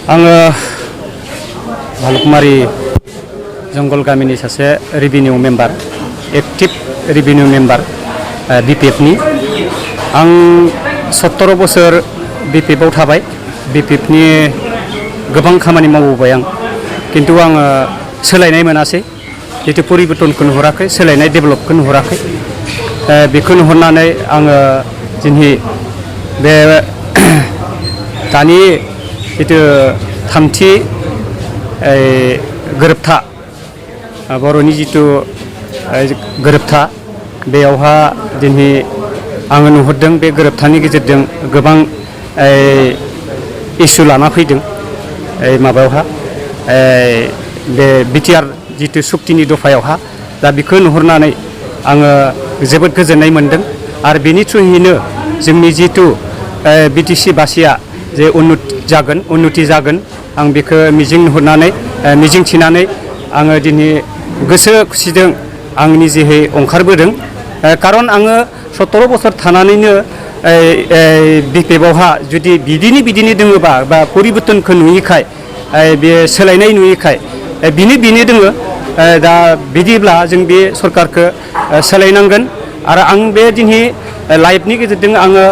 आङो भालुकमारि जंगल गामिनि सासे revenue member active revenue member बिपिएफनि आं 17 बोसोर बिपिएफआव थाबाय बिपिएफनि गोबां खामानि मावबोबाय आं किन्तु आङो सोलायनाय मोनासै जितु परिबर्तनखौ नुहुराखै सोलायनाय डेभेलपखौ नुहुराखै बेखौ नुहुरनानै आङो दिनै बे दानि जितु थामथि गोरोबथा बर'नि जितु गोरोबथा बेयावहा दिनै आङो नुहुरदों बे गोरोबथानि गेजेरजों गोबां इस्यु लाना फैदों माबायावहा बे बिटिआर जितु सुक्तिनि दफायावहा दा बेखौ नुहुरनानै आङो जोबोद गोजोननाय मोनदों आरो बेनि थ्रुयैनो जोंनि जितु बिटिसि बासिया जे उन्नति जागोन आं बेखौ मिजिं नुहुरनानै मिजिंथिनानै आङो दिनै गोसो खुसिजों आं निजेहै ओंखारबोदों खारन आङो 17 बोसोर थानानैनो बिपिएफआवहा जुदि बिदिनो दोङोबा बा परिबर्तनखौ नुयिखाय बे सोलायनाय नुयिखाय बिनो दोङो दा बिदिब्ला जों बे सरकारखौ सोलायनांगोन आरो आं बे दिनै लाइभनि गेजेरजों आङो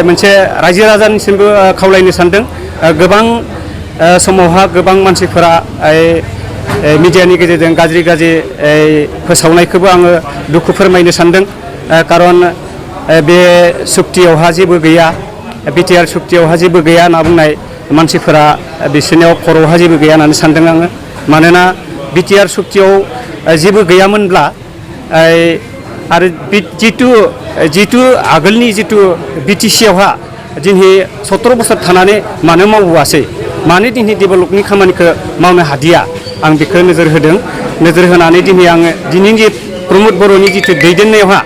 मोनसे रायजो राजानिसिमबो खावलायनो सानदों गोबां समावहा गोबां मानसिफोरा मिडियानि गेजेरजों गाज्रि फोसावनायखौबो आङो दुखु फोरमायनो सानदों खारन बे सुक्तियावहा जेबो गैया बिटिआर सुक्तियावहा जेबो गैया होनना बुंनाय मानसिफोरा बिसोरनियाव खर'हा जेबो गैया होननानै सानदों आङो मानोना बिटिआर सुक्तियाव जेबो गैयामोनब्ला आरो जितु आगोलनि जितु बिटिसियावहा दिनै 17 बोसोर थानानै मानो मावबोआसै मानो दिनै डेभेलपनि खामानिखौ मावनो हादिया आं बेखौ नोजोर होदों नोजोर होनानै दिनै आङो दिनैनि प्रमद बर'नि जितु दैदेननायावहा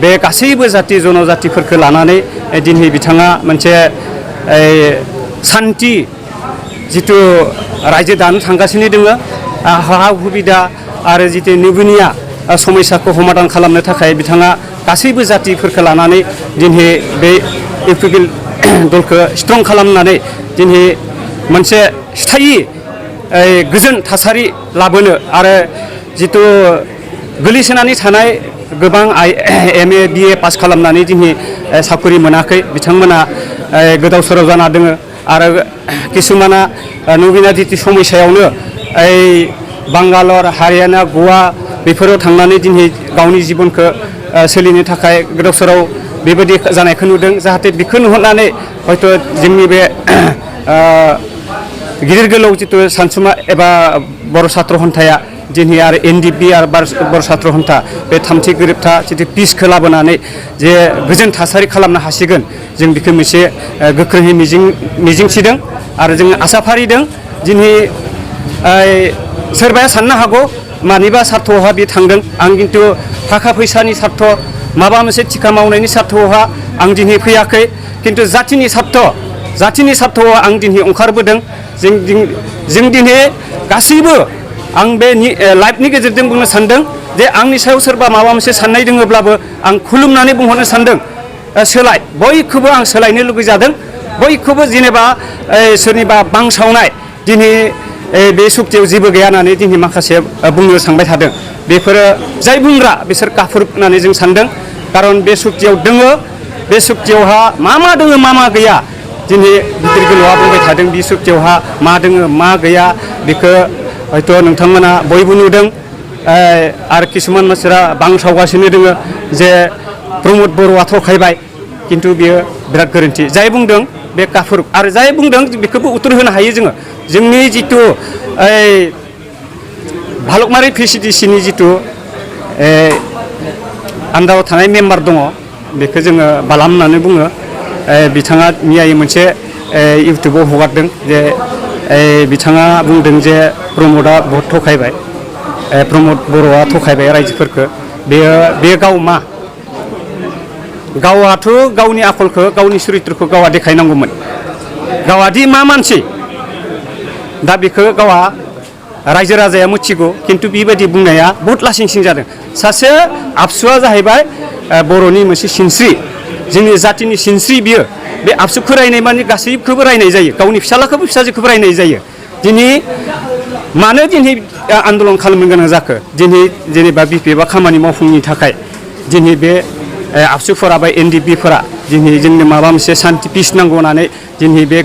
बे गासैबो जाति जनजातिफोरखौ लानानै दिनै बिथाङा मोनसे सान्थि जितु रायजो दानो थांगासिनो दोङो हा सुबिदा आरो जितु निबुनिया समस्याखौ समाधान खालामनो थाखाय बिथाङा गासैबो जातिफोरखौ लानानै दिनै बे इउपिपिएल दलखौ स्ट्रं खालामनानै दिनै मोनसे स्थायि गोजोन थासारि लाबोनो आरो जितु गोलैसोनानै थानाय गोबां MA BA पास खालामनानै दिनै साकरि मोनाखै बिथांमोना गोदाव सोराव जाना दोङो आरो किसुमाना नबिना जितु समस्यायावनो बांगालर हारियाना गवा बेफोराव थांनानै दिनै गावनि जिबनखौ सोलिनो थाखाय गोदाव सोराव बेबायदि जानायखौ नुदों जाहाथे बेखौ नुहुरनानै हयथ' जोंनि बे गिदिर गोलाव जितु सानसुमा एबा बर' सात्र हन्थाया दिनै आरो NDP आरो बर' सात्र हन्था बे थामथि गोरोबथा जितु पिसखौ लाबोनानै जे गोजोन थासारि खालामनो हासिगोन जों बेखौ मोनसे गोख्रोङै मिजिंथिदों आरो जों आसा फारिदों दिनै सोरबाया साननो हागौ मानिबा सार्थ'हा बे थांदों आं खिन्थु थाखा फैसानि सार्थ माबा मोनसे थिखा मावनायनि सार्थ'हा आं दिनै फैयाखै खिन्थु जातिनि सार्थ'आव आं दिनै ओंखारबोदों जों दिनै गासैबो आं बे लाइभनि गेजेरजों बुंनो सानदों जे आंनि सायाव सोरबा माबा मोनसे साननाय दङब्लाबो आं खुलुमनानै बुंहरनो सानदों बयखौबो आं सोलायनो लुगैजादों बयखौबो जेनेबा सोरनिबा बांसावनाय दिनै बे सुक्तियाव जेबो गैया होननानै दिनै माखासे बुंनो सानबाय थादों बेफोरो जाय बुंग्रा बिसोर काफुर होननानै जों सानदों खारन बे सुक्तियाव दोङो बे सुक्तियावहा मा दोङो मा गैया दिनै गिदिर गोलावआ बुंबाय थादों बे सुक्तियावहा मा दोङो मा गैया बेखौ हयथ' नोंथांमोना बयबो नुदों आरो किसुमान मानसिफोरा बांसावगासिनो दोङो जे प्रमद बर'आ थरखायबाय खिन्थु बियो बिराद गोरोन्थि जाय बुंदों बे काफुर आरो जाय बुंदों बेखौबो उत्तर होनो हायो जोंनि जितु भालुकमारि PCDCनि जितु आन्दाराव थानाय मेम्बार दङ बेखौ जोङो बालाम होननानै बुङो बिथाङा मैयायै मोनसे इउटुबाव हगारदों जे बिथाङा बुंदों जे प्रमदआ बहुत थखायबाय प्रमद बर'आ थखायबाय रायजोफोरखौ बेयो गाव मा गावआथ' गावनि आखलखौ गावनि चरित्रखौ गावआ देखायनांगौमोन गावादि मा मानसि दा बेखौ गावआ रायजो राजाया मिथिगौ खिन्थु बेबायदि बुंनाया बहुत लासिंसिं जादों सासे आबसुआ जाहैबाय बर'नि मोनसे सिनस्रि जोंनि जातिनि सिनस्रि बियो बे आबसुखौ रायनाय माने गासैखौबो रायनाय जायो गावनि फिसालाखौबो फिसाजोखौबो रायनाय जायो दिनै मानो दिनै आन्दलन खालामनो गोनां जाखो दिनै जेनेबा बिपिएफआ खामानि मावफुंनि थाखाय दिनै बे आबसुफोरा बा एनडिएफबिफोरा दिनै जोंनो माबा मोनसे सान्थि पिस नांगौ होननानै दिनै बे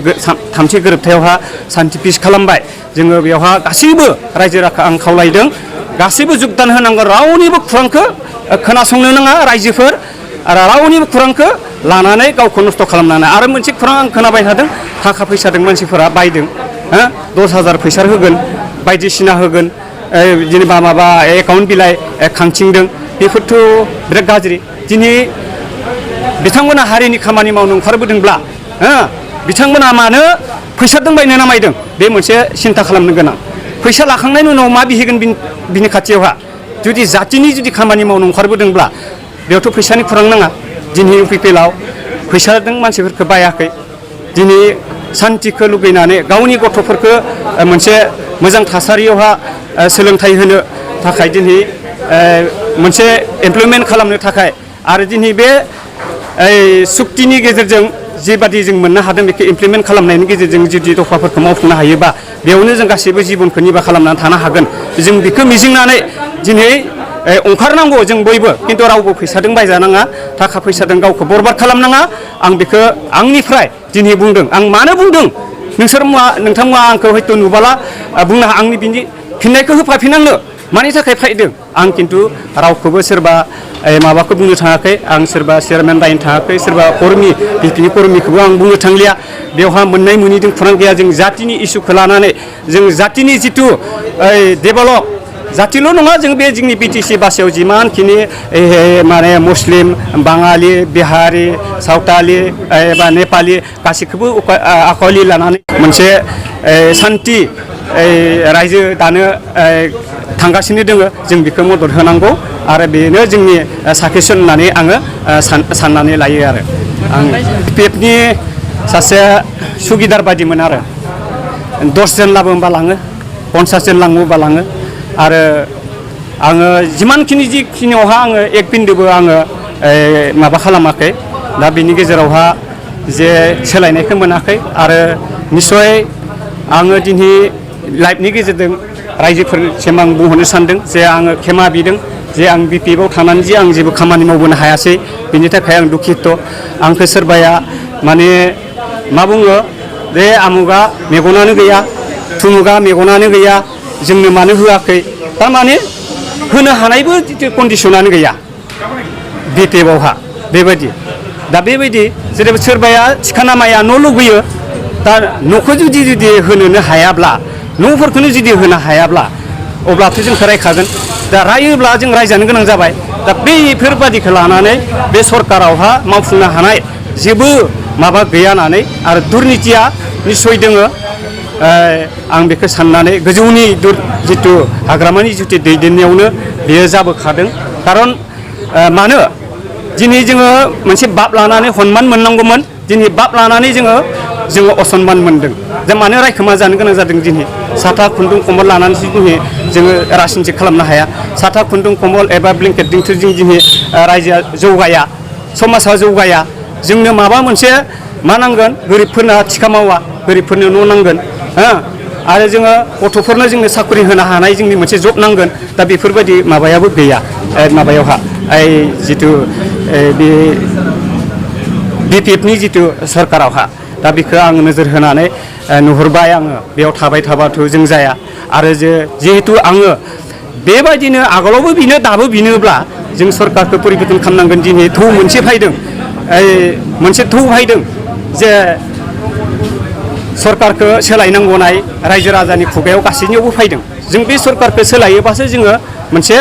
थामथि गोरोबथायावहा सान्थि पिस खालामबाय जोङो बेवहा गासैबो रायजो राजा आं खावलायदों गासैबो जुगदान होनांगौ रावनिबो खुरांखौ खोनासंनो नाङा रायजोफोर आरो रावनिबो खुरांखौ लानानै गावखौ नस्थ' खालामनानै आरो मोनसे खुरां आं खोनाबाय थादों थाखा फैसादों मानसिफोरा बायदों 10,000 फैसा होगोन बायदिसिना होगोन जेनेबा माबा एकाउन्ट बिलाइ खांथिंदों बेफोरथ' बिराद गाज्रि दिनै बिथांमोना हारिनि खामानि मावनो ओंखारबोदोंब्ला बिथांमोना मानो फैसादों बायनो नामायदों बे मोनसे सिन्था खालामनो गोनां फैसा लाखांनायनि उनाव मा बिहैगोन बिनि खाथियावहा जुदि जातिनि जुदि खामानि मावनो ओंखारबोदोंब्ला बेयावथ' फैसानि खुरां नाङा दिनै इउपिपिएलआव फैसाजों मानसिफोरखौ बायाखै दिनै सान्थिखौ लुगैनानै गावनि गथ'फोरखौ मोनसे मोजां थासारियावहा सोलोंथाइ होनो थाखाय दिनै मोनसे एमप्लयमेन्ट खालामनो थाखाय आरो दिनै बे सुक्तिनि गेजेरजों जेबादि जों मोननो हादों बेखौ इमप्लिमेन्ट खालामनायनि गेजेरजों जुदि दफाफोरखौ मावफुंनो हायोबा बेयावनो जों गासैबो जिबनखौ निबा खालामनानै थानो हागोन जों बेखौ मिजिंनानै दिनै ओंखारनांगौ जों बयबो खिन्थु रावबो फैसादों बायजानाङा थाखा फैसादों गावखौ बरबाद खालामनाङा आं बेखौ आंनिफ्राय दिनै बुंदों आं मानो बुंदों नोंथांमोना आंखौ हयथ' नुबाला बुंनो आंनि बिनि फिननायखौ होफाफिनांनो मानि थाखाय फायदों आं खिन्थु रावखौबो सोरबा माबाखौ बुंनो थाङाखै आं सोरबा चेयारमेन रायनो थाङाखै सोरबा कर्मि बिपिनि कर्मिखौबो आं बुंनो थांलिया बेवहा मोननाय मोनिजों खुरां गैया जों जातिनि इसुखौ लानानै जों जातिनि जिथु डेभेलप जातिल' नङा जों बे जोंनि बिटिसि बासायाव जिमानखिनि माने मुस्लिम बाङालि बिहारि सावथालि एबा नेपालि गासैखौबो आखुलि लानानै मोनसे सान्थि रायजो दानो थांगासिनो दोङो जों बेखौ मदद होनांगौ आरो बेनो जोंनि साक्सेसन होननानै आङो साननानै लायो आरो आं बिपिएफनि सासे सुगिदार बायदिमोन आरो 10 जन लाबोबा लाङो 50 जन लाङोबा लाङो आरो आङो जिमानखिनि जिखिनियावहा आङो एक बिन्दुबो आङो माबा खालामाखै दा बेनि गेजेरावहा जे सोलायनायखौ मोनाखै आरो निस्सय आङो दिनै लाइभनि गेजेरजों रायजोफोरसिम आं बुंहरनो सानदों जे आङो खेमा बिदों जे आं बिपिएफआव थानानै जे आं जेबो खामानि मावबोनो हायासै बिनि थाखाय आं दुखित आंखौ सोरबाया माने मा बुङो बे आमुगा मेगनानो गैया थुमुगा मेगनानो गैया जोंनो मानो होआखै थारमाने होनो हानायबो कन्डिसनानो गैया बिपिएफआवहा बेबायदि दा बेबायदि जेनेबा सोरबाया थिखाना माया न' लुबैयो दा न'खौ जुदि होनोनो हायाब्ला न'फोरखौनो जुदि होनो हायाब्ला अब्लाथ' जोंखौ रायखागोन दा रायोब्ला जों रायजानो गोनां जाबाय दा बेफोरबादिखौ लानानै बे सरकारावहा मावफुंनो हानाय जेबो माबा गैया होननानै आरो दुर्नितिया निस्सय दोङो आं बेखौ साननानै गोजौनि जिथु हाग्रामानि जिथु दैदेननायावनो बेयो जाबोखादों खारन मानो दिनै जोङो मोनसे बाब लानानै सनमान मोननांगौमोन दिनै बाब लानानै जोङो असनमान मोनदों दा मानो रायखोमा जानो गोनां जादों दिनै साथा खुन्दुं कम्बल लानानैसो दिनै जोङो राजनिथि खालामनो हाया साथा खुन्दुं कम्बल एबा ब्लेंकेटजोंथ' जों दिनै रायजोआ जौगाया समाजा जौगाया जोंनो माबा मोनसे मा नांगोन गोरिबफोरना थिखा मावा गोरिबफोरनो न' नांगोन आरो जोङो गथ'फोरनो जोंनो साख्रि होनो हानाय जोंनि मोनसे जब नांगोन दा बेफोरबायदि माबायाबो गैया माबायावहा जिथु बे बिपिएफनि जिथु सरकारावहा दा बेखौ आं नोजोर होनानै नुहुरबाय आङो बेयाव थाबाय थाबाथ' जों जाया आरो जिहेतु आङो बेबायदिनो आगोलावबो बिनो दाबो बिनोब्ला जों सरकारखौ परिबर्तन खालामनांगोन दिनै थौ मोनसे फैदों मोनसे थौ फैदों जे सरकारखौ सोलायनांगौनाय रायजो राजानि खुगायाव गासैनियावबो फैदों जों बे सरकारखौ सोलायोबासो जोङो मोनसे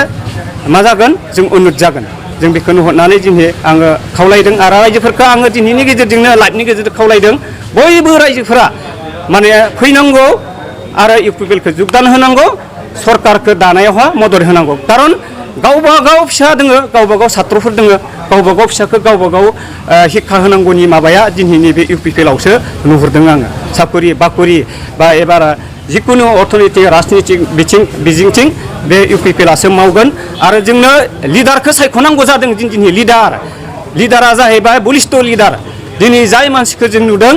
मा जागोन जों उन्नत जागोन जों बेखौ नुहुरनानै दिनै आङो खावलायदों आरो रायजोफोरखौ आङो दिनैनि गेजेरजोंनो लाइभनि गेजेरजों खावलायदों बयबो रायजोफोरा माने फैनांगौ आरो इउपिपिएलखौ जुगदान होनांगौ सरकारखौ दानायावहा मदद होनांगौ खारन गावबागाव फिसा दोङो गावबागाव सात्रफोर दोङो गावबागाव फिसाखौ गावबागाव शिक्षा होनांगौनि माबाया दिनैनि बे इउपिपिएलआवसो नुहुरदों आङो साकरि बाकरि बा एबार जिखुनु अर्थनैतिक राजनितिक बिथिंथिं बे इउपिपिएलआसो मावगोन आरो जोंनो लिडारखौ सायख'नांगौ जादों दिनै लिडारा जाहैबाय बलिष्ठ लिडार दिनै जाय मानसिखौ जों नुदों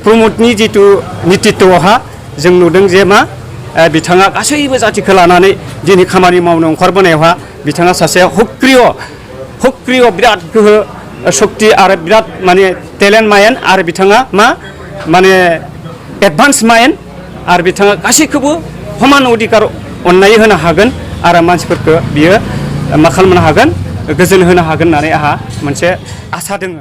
प्रमदनि जिथु नेतृत्वआवहा जों नुदों जे मा बिथाङा गासैबो जाथिखौ लानानै दिनै खामानि मावनो ओंखारबोनायावहा बिथाङा सासे सक्रिय बिराद गोहो शक्ति आरो बिराद माने टेलेन्ट माइन्ड आरो बिथाङा मा माने एडभान्स माइन्ड आरो बिथाङा गासैखौबो समान अधिकार अननाय होनो हागोन आरो मानसिफोरखौ बियो मा खालामनो हागोन गोजोन होनो हागोन होननानै आंहा मोनसे आसा दङ।